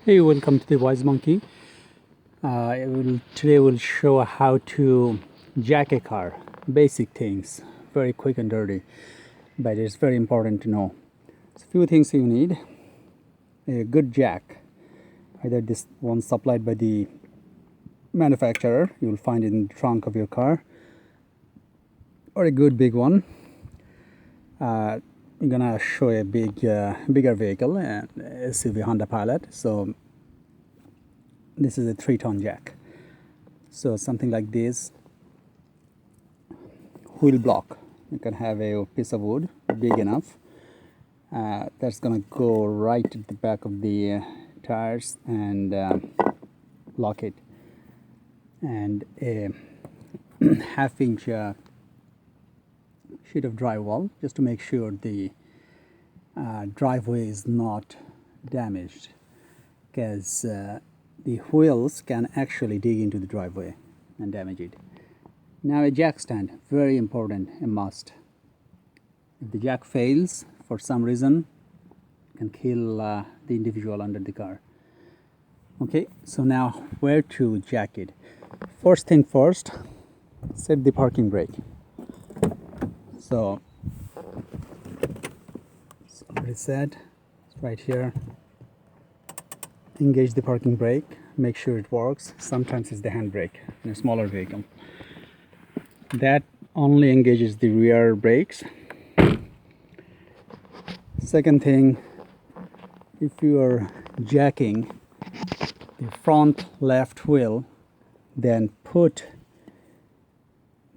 Hey, welcome to the Wise Monkey. Today we'll show how to jack a car. Basic things, very quick and dirty, but it's very important to know. So, few things you need: a good jack, either this one supplied by the manufacturer, you will find it in the trunk of your car, or a good big one. I'm gonna show a bigger vehicle, an SUV Honda Pilot. So this is a 3-ton jack. So something like this, wheel block. You can have a piece of wood big enough. That's gonna go right at the back of the tires and lock it. And a half-inch sheet of drywall, just to make sure the driveway is not damaged, because the wheels can actually dig into the driveway and damage it. Now a jack stand, very important, a must. If the jack fails for some reason, it can kill the individual under the car. Okay, so now where to jack it? First thing first, set the parking brake. So reset, it's right here. Engage the parking brake, make sure it works. Sometimes it's the handbrake in a smaller vehicle. That only engages the rear brakes. Second thing, if you are jacking the front left wheel, then put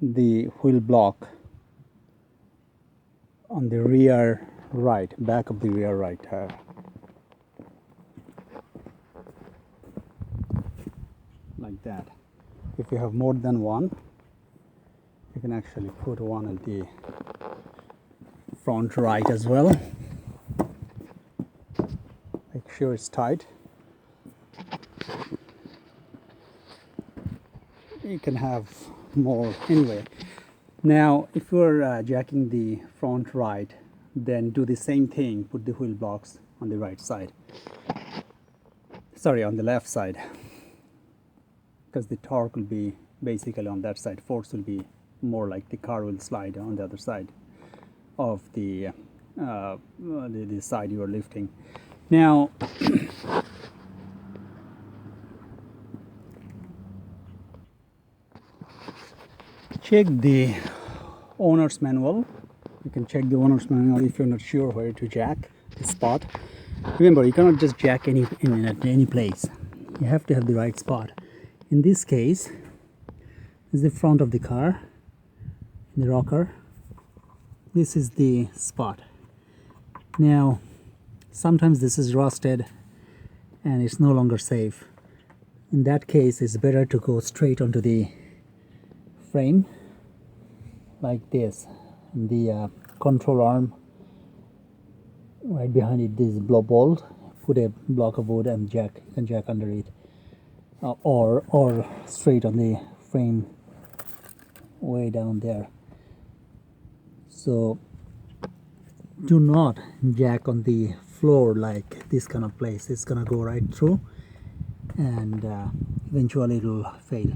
the wheel block on the rear right, back of the rear right tire. Like that. If you have more than one, you can actually put one at the front right as well. Make sure it's tight. You can have more anyway. Now if you're jacking the front right, then do the same thing, put the wheel blocks on the right side, on the left side, because the torque will be basically on that side. Force will be more like the car will slide on the other side of the side you are lifting. Now check the owner's manual. You can check the owner's manual if you're not sure where to jack the spot. Remember, you cannot just jack at any place. You have to have the right spot. In this case, this is the front of the car, the rocker. This is the spot. Now, sometimes this is rusted and it's no longer safe. In that case, it's better to go straight onto the frame like this. The control arm right behind it is bolt. Put a block of wood and jack. You can jack under it, or straight on the frame way down there. So do not jack on the floor like this kind of place. It's gonna go right through and eventually it will fail.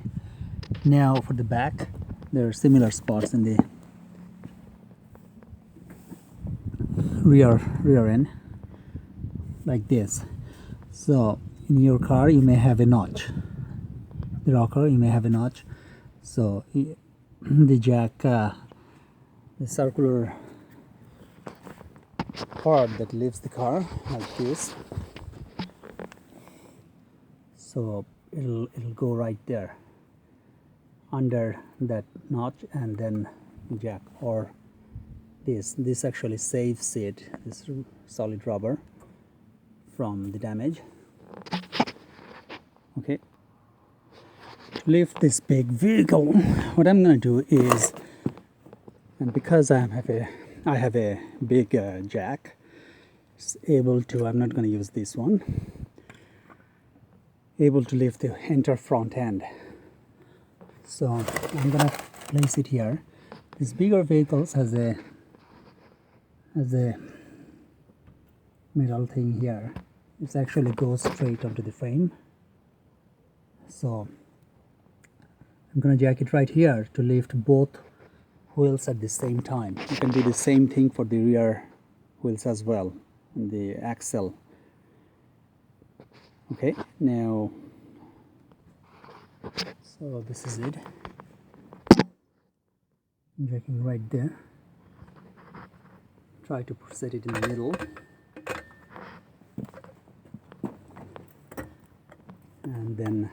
Now for the back, there are similar spots in the rear end like this. So in your car you may have a notch, the rocker you may have a notch. So the jack, the circular part that leaves the car like this, so it'll go right there under that notch, and then jack. Or this actually saves it, this solid rubber, from the damage. Okay, lift this big vehicle. What I'm gonna do is, and because I have a big jack, it's able to, I'm not gonna use this one, able to lift the entire front end. So I'm gonna place it here. This bigger vehicles has a metal thing here. It actually goes straight onto the frame. So I'm gonna jack it right here to lift both wheels at the same time. You can do the same thing for the rear wheels as well, and the axle. Okay, now, so this is it. I'm jacking right there. Try to set it in the middle. And then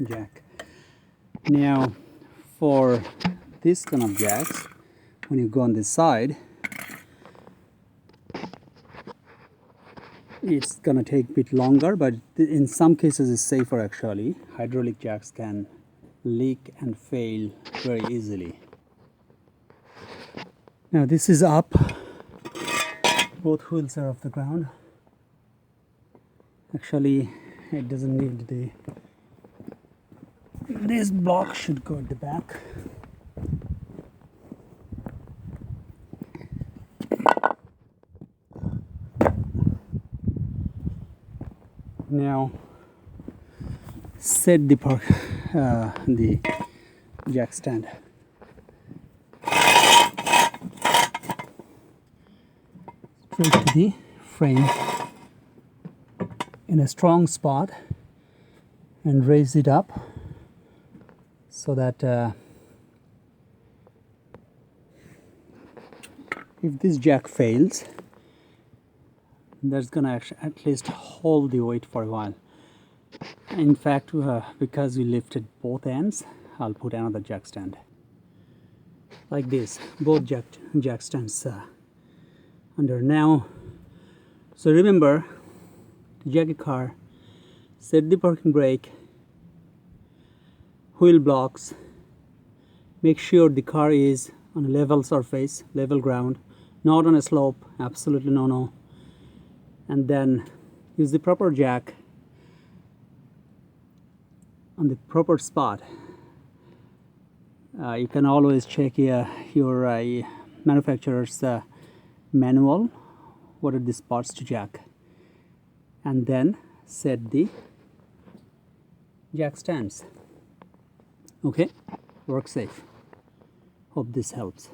jack. Now, for this kind of jacks, when you go on this side, it's gonna take a bit longer, but in some cases it's safer actually. Hydraulic jacks can leak and fail very easily. Now this is up. Both wheels are off the ground. Actually, it doesn't need this block should go at the back. Now set the jack stand. Straight to the frame in a strong spot and raise it up so that if this jack fails, that's gonna at least hold the weight for a while. In fact, because we lifted both ends, I'll put another jack stand like this, both jack stands under now. So remember, to jack a car, set the parking brake, wheel blocks, make sure the car is on a level surface, level ground, not on a slope, absolutely no. And then use the proper jack on the proper spot. You can always check your manufacturer's manual, what are the spots to jack, and then set the jack stands. Okay, work safe. Hope this helps.